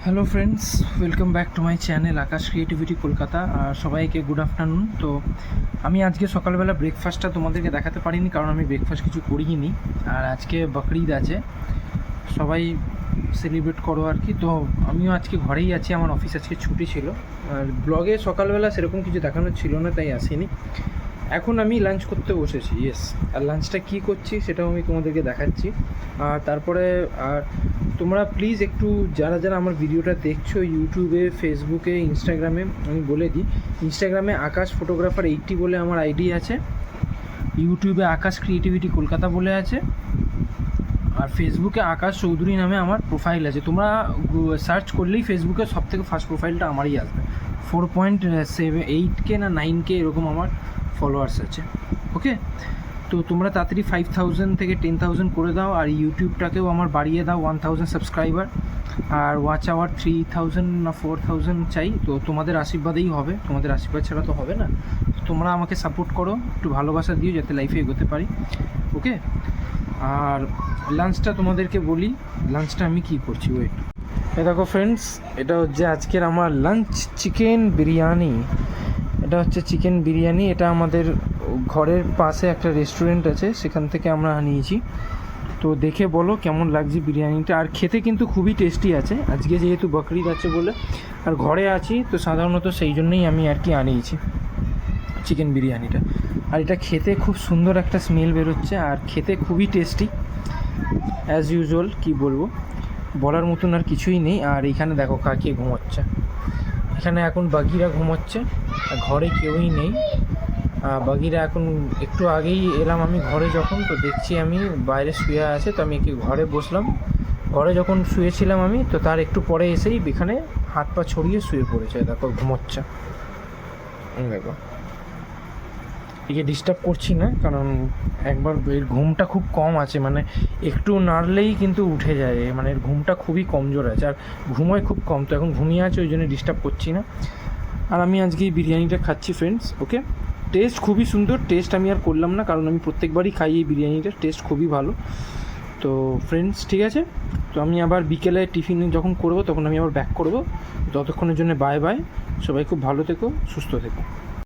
Hello friends, welcome back to my channel Akash creativity Kolkata. আর সবাইকে good afternoon. তো আমি আজকে সকালবেলা ব্রেকফাস্টটা তোমাদেরকে দেখাতে পারিনি, কারণ আমি ব্রেকফাস্ট কিছু করিনি। আর আজকে বকরিদ আছে, সবাই সেলিব্রেট করো আর কি। তো আমিও আজকে ঘরেই আছি, আমার অফিস আজকে ছুটি ছিল। আর ব্লগে সকালবেলা সেরকম কিছু দেখানোর ছিল না, তাই আসিনি। এখন আমি লাঞ্চ করতে বসেছি, ইয়েস। আর লাঞ্চটা কী করছি সেটাও আমি তোমাদেরকে দেখাচ্ছি। আর তারপরে আর তোমরা প্লিজ একটু যারা যারা আমার ভিডিওটা দেখছো ইউটিউবে, ফেসবুকে, ইনস্টাগ্রামে, আমি বলে দিই, ইনস্টাগ্রামে আকাশ ফটোগ্রাফার 80 বলে আমার আইডি আছে, ইউটিউবে আকাশ ক্রিয়েটিভিটি কলকাতা বলে আছে, আর ফেসবুকে আকাশ চৌধুরী নামে আমার প্রোফাইল আছে। তোমরা সার্চ করলেই ফেসবুকে সবথেকে ফার্স্ট প্রোফাইলটা আমারই আসবে। 4.8K না 9K এরকম আমার ফলোয়ার্স আছে। ওকে, তো তোমরা তাড়াতাড়ি 5000 থেকে 10,000 করে দাও। আর ইউটিউবটাকেও আমার বাড়িয়ে দাও 1000 সাবস্ক্রাইবার। আর ওয়াচ আওয়ার 3000 না 4000 চাই। তো তোমাদের আশীর্বাদেই হবে, তোমাদের আশীর্বাদ ছাড়া তো হবে না। তোমরা আমাকে সাপোর্ট করো, একটু ভালোবাসা দিও যাতে লাইফে এগোতে পারি। ওকে, আর লাঞ্চটা তোমাদেরকে বলি, লাঞ্চটা আমি কী করছি। ওয়েট, এ দেখো ফ্রেন্ডস, এটা হচ্ছে আজকের আমার লাঞ্চ, চিকেন বিরিয়ানি। এটা হচ্ছে চিকেন বিরিয়ানি। এটা আমাদের ঘরের পাশে একটা রেস্টুরেন্ট আছে, সেখান থেকে আমরা নিয়েছি। তো দেখে বলো কেমন লাগছে বিরিয়ানিটা। আর খেতে কিন্তু খুবই টেস্টি আছে, আজকে যেহেতু বকরিদ আছে বলে। আর ঘরে আছি তো সাধারণত সেই জন্যই আমি আর কি আনিয়েছি চিকেন বিরিয়ানিটা। আর এটা খেতে খুব সুন্দর একটা স্মেল বেরোচ্ছে, আর খেতে খুবই টেস্টি অ্যাজ ইউজুয়াল। কী বলবো, বলার মতন আর কিছুই নেই। আর এখানে দেখো কাকে ঘুমোচ্ছে, এখানে এখন বাগিরা ঘুমোচ্ছে, আর ঘরে কেউই নেই। বাগিরা এখন একটু আগেই এলাম আমি ঘরে, যখন তো দেখছি আমি বাইরে শুয়ে আছে, তো আমি কি ঘরে বসলাম। ঘরে যখন শুয়েছিলাম আমি, তো তার একটু পরে এসেই এখানে হাত পা ছড়িয়ে শুয়ে পড়েছে, দেখো ঘুমোচ্ছে। দেখো, একে ডিস্টার্ব করছি না, কারণ একবার এর ঘুমটা খুব কম আছে, মানে একটু নাড়লেই কিন্তু উঠে যায়, মানে এর ঘুমটা খুবই কমজোর আছে, আর ঘুমোয় খুব কম। তো এখন ঘুমিয়ে আছে, ওই জন্য ডিস্টার্ব করছি না। আর আমি আজকে এই বিরিয়ানিটা খাচ্ছি ফ্রেন্ডস। ওকে, টেস্ট খুবই সুন্দর। টেস্ট আমি আর করলাম না, কারণ আমি প্রত্যেকবারই খাই এই বিরিয়ানিটার টেস্ট খুবই ভালো। তো ফ্রেন্ডস ঠিক আছে, তো আমি আবার বিকেলে টিফিন যখন করবো তখন আমি আবার ব্যাক করবো। ততক্ষণের জন্য বাই বাই, সবাই খুব ভালো থেকো, সুস্থ থেকো।